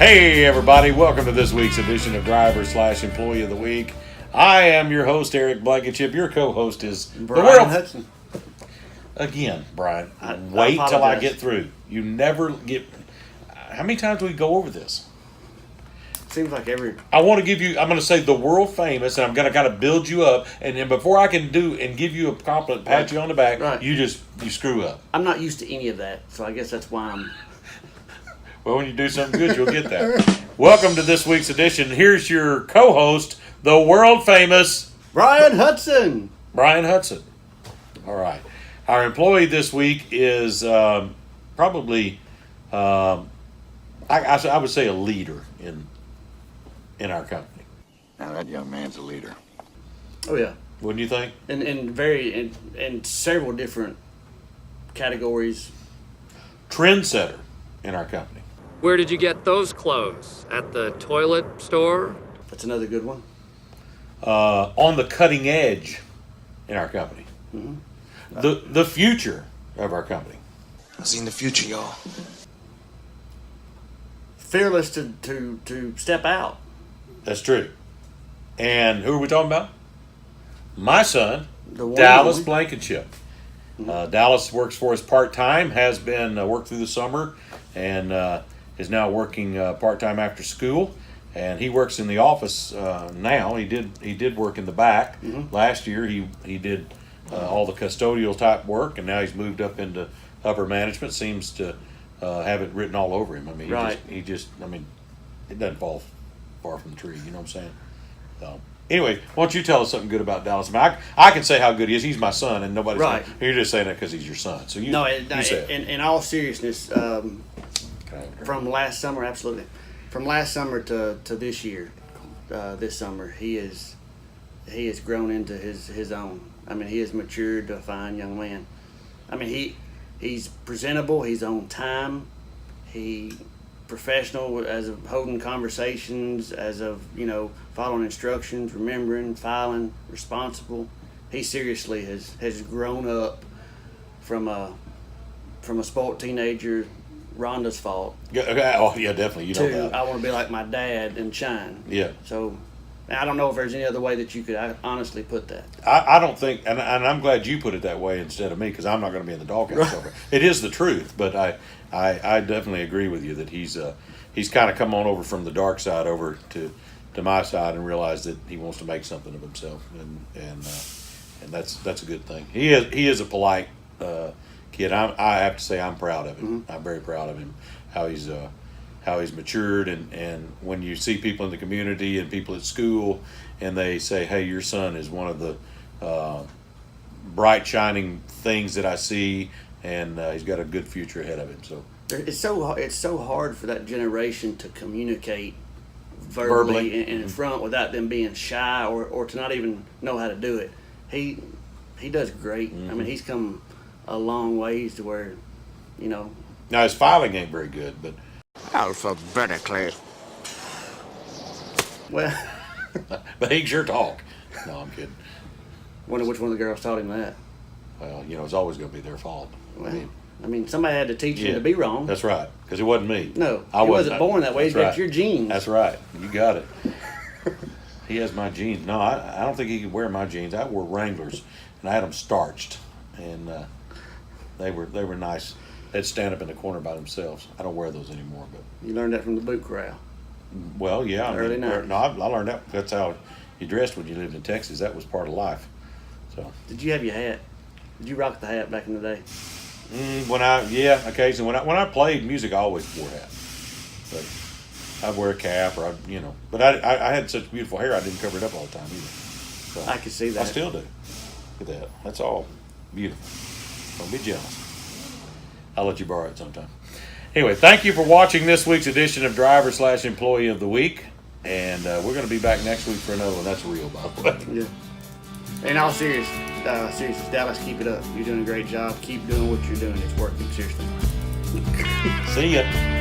Hey everybody, welcome to this week's edition of Driver/Employee of the Week. I am your host, Eric Blankenship. Your co-host is Brian Hudson. Again, Brian, I wait till I apologize. get through. You never get... How many times do we go over this? Seems like every... I want to give you, I'm going to say the world famous, and I'm going to kind of build you up, and then before I can do and give you a compliment, pat you on the back, Right. you screw up. I'm not used to any of that, so I guess that's why I'm... Well, when you do something good, you'll get that. Welcome to this week's edition. Here's your co-host, the world famous Brian Hudson! Brian Hudson. All right. Our employee this week is probably, I would say, a leader in our company. Now that young man's a leader. Oh, yeah. Wouldn't you think? In several different categories. Trendsetter in our company. Where did you get those clothes? At the toilet store? That's another good one. On the cutting edge in our company. Mm-hmm. The future of our company. I seen the future, y'all. Fearless to step out. That's true. And who are we talking about? My son, The one Dallas and Blankenship. Dallas works for us part-time, has been worked through the summer, and is now working part-time after school. And he works in the office now. He did work in the back. Mm-hmm. Last year he did all the custodial type work, and now he's moved up into upper management. Seems to have it written all over him. I mean, Right. he just it doesn't fall far from the tree. You know what I'm saying? So, anyway, why don't you tell us something good about Dallas? I can say how good he is. He's my son, and nobody's Right. You're just saying that because he's your son. So you say it. In all seriousness, Okay. from last summer, absolutely. From last summer to this year, this summer, he has grown into his own. I mean, he has matured to a fine young man. I mean, he's presentable. He's on time. He professional as of holding conversations, as of following instructions, remembering, filing, responsible. He seriously has grown up from a spoiled teenager. Rhonda's fault. Yeah, okay. Oh yeah, definitely. You know that. I want to be like my dad and shine. Yeah. So, I don't know if there's any other way that you could honestly put that. I don't think, and I'm glad you put it that way instead of me, because I'm not going to be in the doghouse over it. It is the truth, but I definitely agree with you that he's kind of come on over from the dark side over to my side and realized that he wants to make something of himself, and that's a good thing. He is a polite kid. I have to say I'm proud of him. Mm-hmm. I'm very proud of him. How he's matured, and when you see people in the community and people at school and they say, hey, your son is one of the bright shining things that I see, and he's got a good future ahead of him. So It's so hard for that generation to communicate verbally and in front without them being shy or to not even know how to do it. He does great. I mean, he's come a long ways to where, now his filing ain't very good, but Alphabetically. well, but he can sure talk. No, I'm kidding. wonder which one of the girls taught him that. Well, it's always going to be their fault. Well, I mean, somebody had to teach him Yeah. to be wrong. That's right, because it wasn't me. No, I he wasn't born that way. He's That's got right. your genes. That's right. You got it. He has my jeans. No, I don't think he could wear my jeans. I wore Wranglers, and I had them starched, and they were nice. They'd stand up in the corner by themselves. I don't wear those anymore, but You learned that from the boot corral. well, yeah. Early 90s. No, I learned that. That's how you dressed when you lived in Texas. That was part of life. So Did you have your hat? Did you rock the hat back in the day? occasionally when I played music, I always wore a hat. But I'd wear a cap or but I had such beautiful hair I didn't cover it up all the time either. So I can see that. I still do. Look at that. That's all beautiful. Don't be jealous. I'll let you borrow it sometime. Anyway, thank you for watching this week's edition of Driver/Employee of the Week. And we're going to be back next week for another one. That's real, by the way. Yeah. In all seriousness, Dallas, keep it up. You're doing a great job. Keep doing what you're doing. It's working, seriously. See ya.